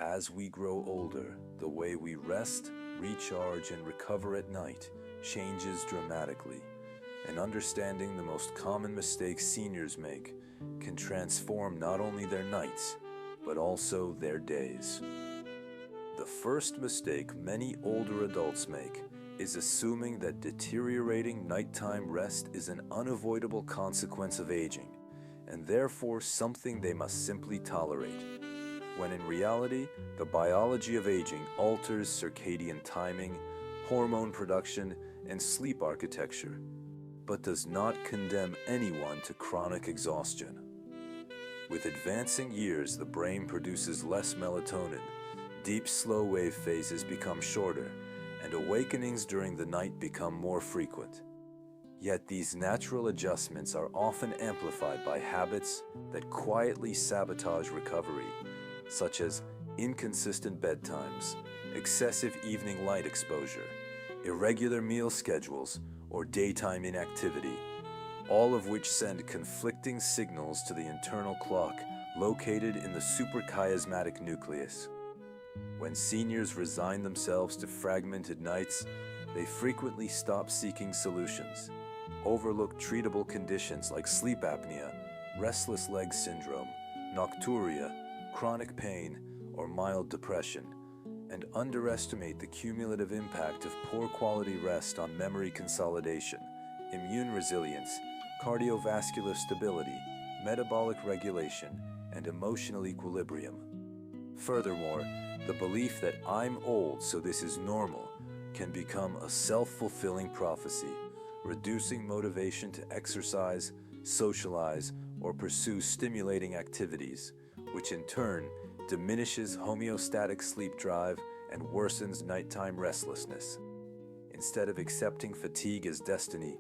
As we grow older, the way we rest, recharge, and recover at night changes dramatically, and understanding the most common mistakes seniors make can transform not only their nights, but also their days. The first mistake many older adults make is assuming that deteriorating nighttime rest is an unavoidable consequence of aging, and therefore something they must simply tolerate, when in reality, the biology of aging alters circadian timing, hormone production, and sleep architecture, but does not condemn anyone to chronic exhaustion. With advancing years, the brain produces less melatonin, deep slow wave phases become shorter, and awakenings during the night become more frequent. Yet these natural adjustments are often amplified by habits that quietly sabotage recovery, such as inconsistent bedtimes, excessive evening light exposure, irregular meal schedules, or daytime inactivity, all of which send conflicting signals to the internal clock located in the suprachiasmatic nucleus. When seniors resign themselves to fragmented nights, they frequently stop seeking solutions, overlook treatable conditions like sleep apnea, restless leg syndrome, nocturia, chronic pain, or mild depression, and underestimate the cumulative impact of poor quality rest on memory consolidation, immune resilience, cardiovascular stability, metabolic regulation, and emotional equilibrium. Furthermore, the belief that "I'm old, so this is normal" can become a self-fulfilling prophecy, reducing motivation to exercise, socialize, or pursue stimulating activities, which in turn diminishes homeostatic sleep drive and worsens nighttime restlessness. Instead of accepting fatigue as destiny,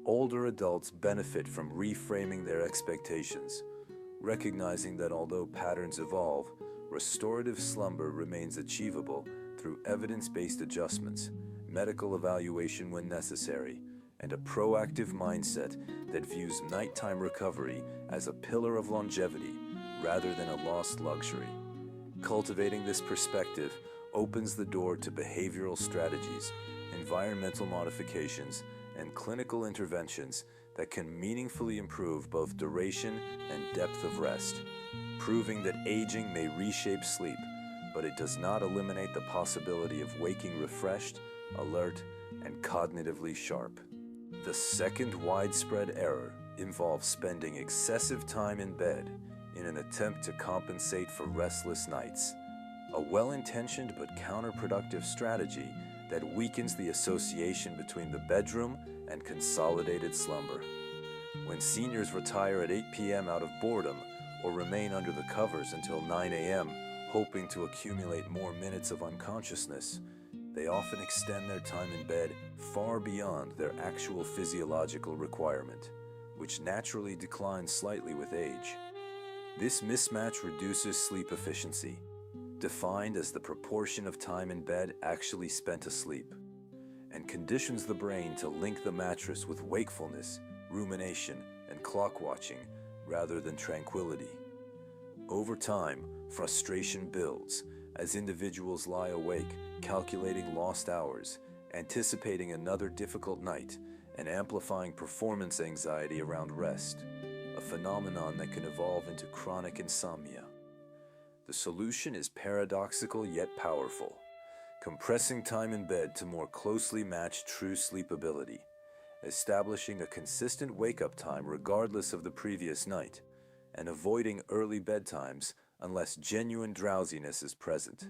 older adults benefit from reframing their expectations, recognizing that although patterns evolve, restorative slumber remains achievable through evidence-based adjustments, medical evaluation when necessary, and a proactive mindset that views nighttime recovery as a pillar of longevity rather than a lost luxury. Cultivating this perspective opens the door to behavioral strategies, environmental modifications, and clinical interventions that can meaningfully improve both duration and depth of rest, proving that aging may reshape sleep, but it does not eliminate the possibility of waking refreshed, alert, and cognitively sharp. The second widespread error involves spending excessive time in bed in an attempt to compensate for restless nights, a well-intentioned but counterproductive strategy that weakens the association between the bedroom and consolidated slumber. When seniors retire at 8 p.m. out of boredom or remain under the covers until 9 a.m., hoping to accumulate more minutes of unconsciousness, they often extend their time in bed far beyond their actual physiological requirement, which naturally declines slightly with age. This mismatch reduces sleep efficiency, defined as the proportion of time in bed actually spent asleep, and conditions the brain to link the mattress with wakefulness, rumination, and clock watching rather than tranquility. Over time, frustration builds as individuals lie awake, calculating lost hours, anticipating another difficult night, and amplifying performance anxiety around rest, a phenomenon that can evolve into chronic insomnia. The solution is paradoxical yet powerful, compressing time in bed to more closely match true sleepability, establishing a consistent wake-up time regardless of the previous night, and avoiding early bedtimes unless genuine drowsiness is present.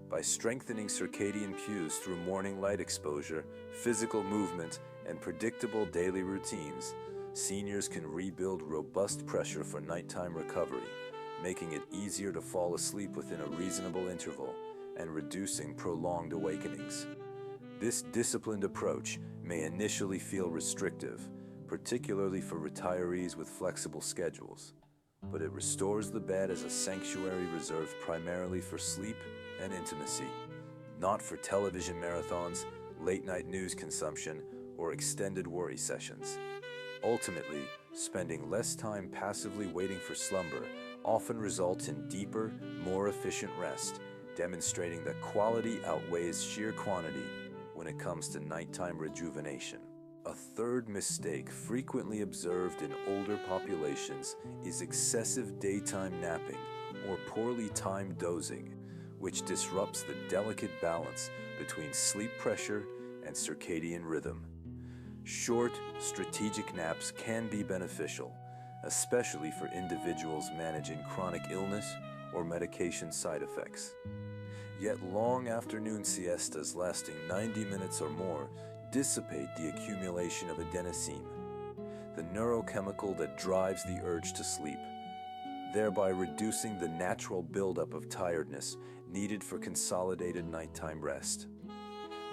By strengthening circadian cues through morning light exposure, physical movement, and predictable daily routines, seniors can rebuild robust pressure for nighttime recovery, making it easier to fall asleep within a reasonable interval and reducing prolonged awakenings. This disciplined approach may initially feel restrictive, particularly for retirees with flexible schedules, but it restores the bed as a sanctuary reserved primarily for sleep and intimacy, not for television marathons, late-night news consumption, or extended worry sessions. Ultimately, spending less time passively waiting for slumber often results in deeper, more efficient rest demonstrating that quality outweighs sheer quantity when it comes to nighttime rejuvenation. A third mistake frequently observed in older populations is excessive daytime napping or poorly timed dozing, which disrupts the delicate balance between sleep pressure and circadian rhythm. Short, strategic naps can be beneficial, especially for individuals managing chronic illness or medication side effects. Yet long afternoon siestas lasting 90 minutes or more dissipate the accumulation of adenosine, the neurochemical that drives the urge to sleep, thereby reducing the natural buildup of tiredness needed for consolidated nighttime rest.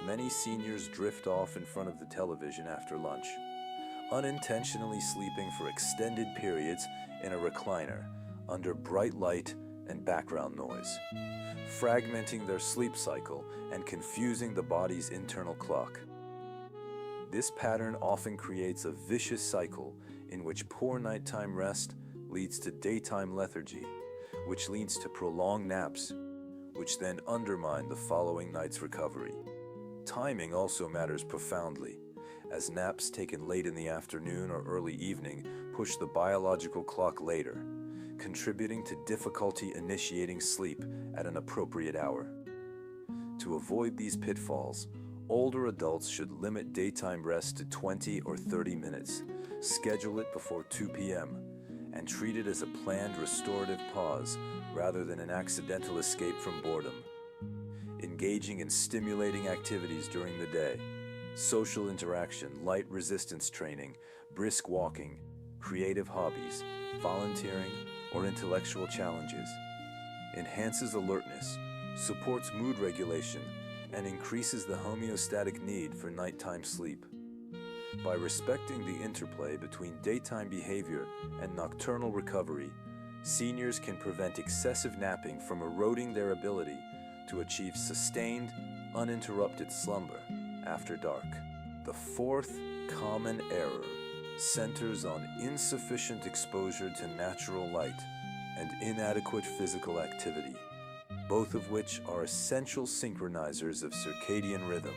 Many seniors drift off in front of the television after lunch, unintentionally sleeping for extended periods in a recliner under bright light and background noise, fragmenting their sleep cycle and confusing the body's internal clock. This pattern often creates a vicious cycle in which poor nighttime rest leads to daytime lethargy, which leads to prolonged naps, which then undermine the following night's recovery. Timing also matters profoundly, as naps taken late in the afternoon or early evening push the biological clock later, contributing to difficulty initiating sleep at an appropriate hour. To avoid these pitfalls, older adults should limit daytime rest to 20 or 30 minutes, schedule it before 2 p.m., and treat it as a planned restorative pause rather than an accidental escape from boredom. Engaging in stimulating activities during the day, social interaction, light resistance training, brisk walking, creative hobbies, volunteering, or intellectual challenges enhances alertness, supports mood regulation, and increases the homeostatic need for nighttime sleep. By respecting the interplay between daytime behavior and nocturnal recovery, seniors can prevent excessive napping from eroding their ability to achieve sustained, uninterrupted slumber after dark. The fourth common error centers on insufficient exposure to natural light and inadequate physical activity, both of which are essential synchronizers of circadian rhythm,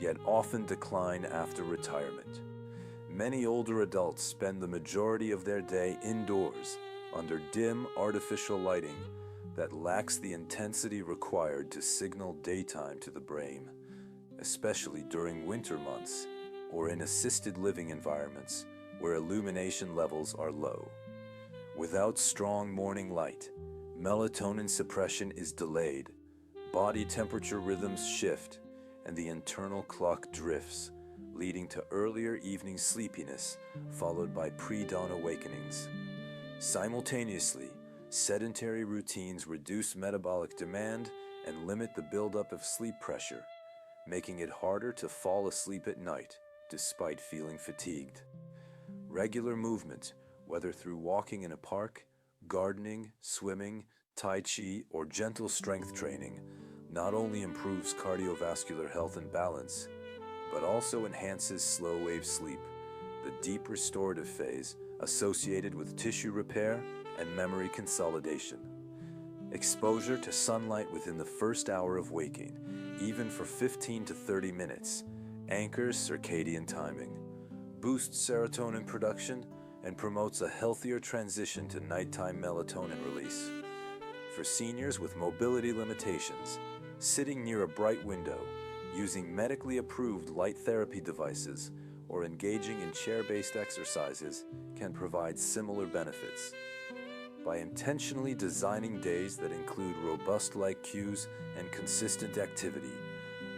yet often decline after retirement. Many older adults spend the majority of their day indoors under dim artificial lighting that lacks the intensity required to signal daytime to the brain, especially during winter months or in assisted living environments where illumination levels are low. Without strong morning light, melatonin suppression is delayed, body temperature rhythms shift, and the internal clock drifts, leading to earlier evening sleepiness followed by pre-dawn awakenings. Simultaneously, sedentary routines reduce metabolic demand and limit the buildup of sleep pressure, making it harder to fall asleep at night despite feeling fatigued. Regular movement, whether through walking in a park, gardening, swimming, tai chi, or gentle strength training, not only improves cardiovascular health and balance, but also enhances slow-wave sleep, the deep restorative phase associated with tissue repair and memory consolidation. Exposure to sunlight within the first hour of waking, even for 15 to 30 minutes, anchors circadian timing, boosts serotonin production, and promotes a healthier transition to nighttime melatonin release. For seniors with mobility limitations, sitting near a bright window, using medically approved light therapy devices, or engaging in chair-based exercises can provide similar benefits. By intentionally designing days that include robust light cues and consistent activity,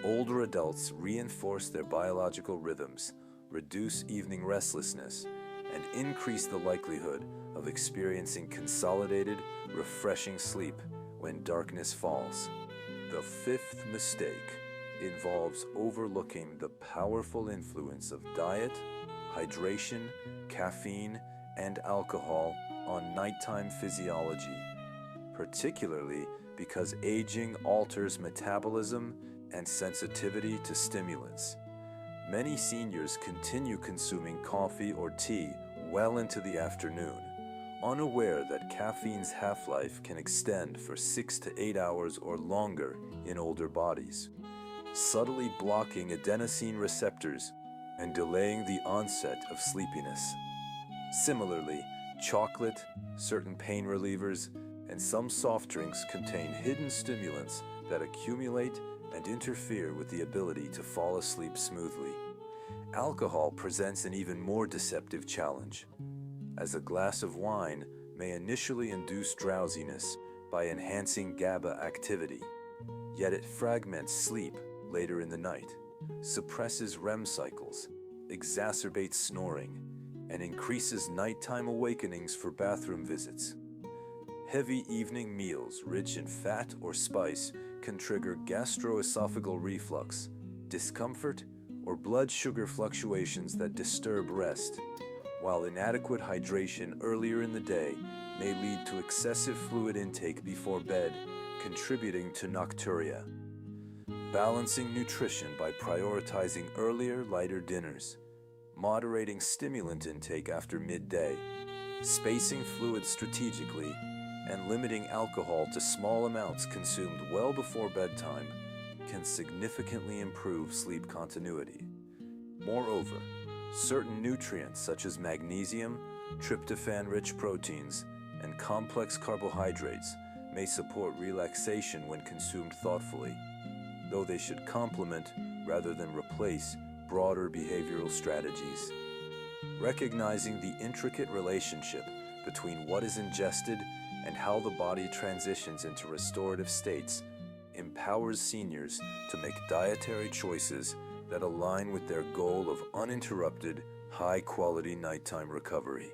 older adults reinforce their biological rhythms, reduce evening restlessness, and increase the likelihood of experiencing consolidated, refreshing sleep when darkness falls. The fifth mistake involves overlooking the powerful influence of diet, hydration, caffeine, and alcohol on nighttime physiology, particularly because aging alters metabolism and sensitivity to stimulants. Many seniors continue consuming coffee or tea well into the afternoon, unaware that caffeine's half-life can extend for 6 to 8 hours or longer in older bodies, subtly blocking adenosine receptors and delaying the onset of sleepiness. Similarly, chocolate, certain pain relievers, and some soft drinks contain hidden stimulants that accumulate and interfere with the ability to fall asleep smoothly. Alcohol presents an even more deceptive challenge, as a glass of wine may initially induce drowsiness by enhancing GABA activity, yet it fragments sleep later in the night, suppresses REM cycles, exacerbates snoring, and increases nighttime awakenings for bathroom visits. Heavy evening meals rich in fat or spice can trigger gastroesophageal reflux, discomfort, or blood sugar fluctuations that disturb rest, while inadequate hydration earlier in the day may lead to excessive fluid intake before bed, contributing to nocturia. Balancing nutrition by prioritizing earlier, lighter dinners, moderating stimulant intake after midday, spacing fluids strategically, and limiting alcohol to small amounts consumed well before bedtime can significantly improve sleep continuity. Moreover, certain nutrients such as magnesium, tryptophan-rich proteins, and complex carbohydrates may support relaxation when consumed thoughtfully, though they should complement rather than replace broader behavioral strategies. Recognizing the intricate relationship between what is ingested and how the body transitions into restorative states empowers seniors to make dietary choices that align with their goal of uninterrupted, high-quality nighttime recovery.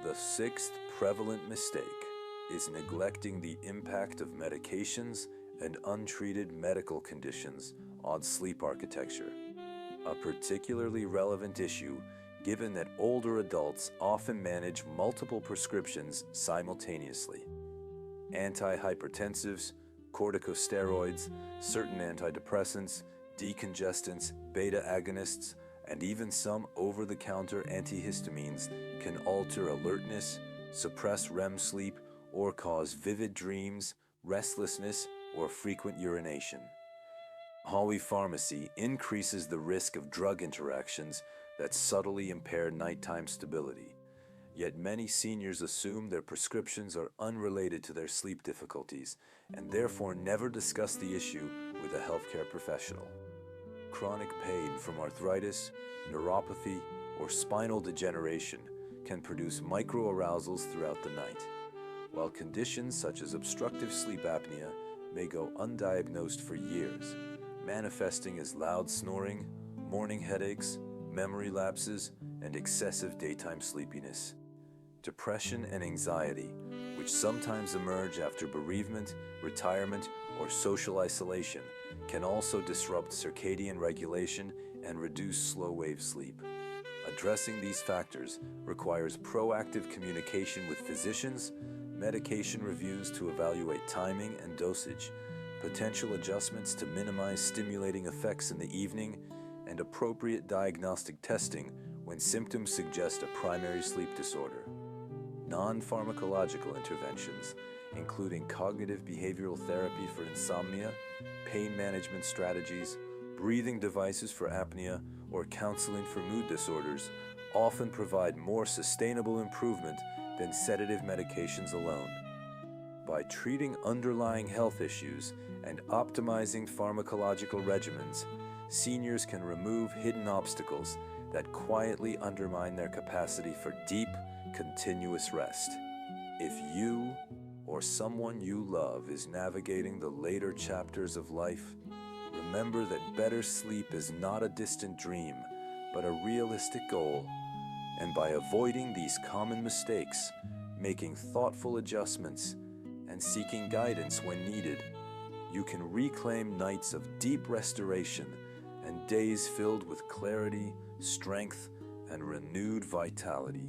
The sixth prevalent mistake is neglecting the impact of medications and untreated medical conditions on sleep architecture, a particularly relevant issue given that older adults often manage multiple prescriptions simultaneously. Antihypertensives, corticosteroids, certain antidepressants, decongestants, beta agonists, and even some over-the-counter antihistamines can alter alertness, suppress REM sleep, or cause vivid dreams, restlessness, or frequent urination. Polypharmacy increases the risk of drug interactions that subtly impair nighttime stability. Yet many seniors assume their prescriptions are unrelated to their sleep difficulties and therefore never discuss the issue with a healthcare professional. Chronic pain from arthritis, neuropathy, or spinal degeneration can produce microarousals throughout the night, while conditions such as obstructive sleep apnea may go undiagnosed for years, manifesting as loud snoring, morning headaches, memory lapses, and excessive daytime sleepiness. Depression and anxiety, which sometimes emerge after bereavement, retirement, or social isolation, can also disrupt circadian regulation and reduce slow-wave sleep. Addressing these factors requires proactive communication with physicians, medication reviews to evaluate timing and dosage, potential adjustments to minimize stimulating effects in the evening, and appropriate diagnostic testing when symptoms suggest a primary sleep disorder. Non-pharmacological interventions, including cognitive behavioral therapy for insomnia, pain management strategies, breathing devices for apnea, or counseling for mood disorders, often provide more sustainable improvement than sedative medications alone. By treating underlying health issues and optimizing pharmacological regimens, seniors can remove hidden obstacles that quietly undermine their capacity for deep, continuous rest. If you or someone you love is navigating the later chapters of life, remember that better sleep is not a distant dream, but a realistic goal. And by avoiding these common mistakes, making thoughtful adjustments, and seeking guidance when needed, you can reclaim nights of deep restoration and days filled with clarity, strength, and renewed vitality.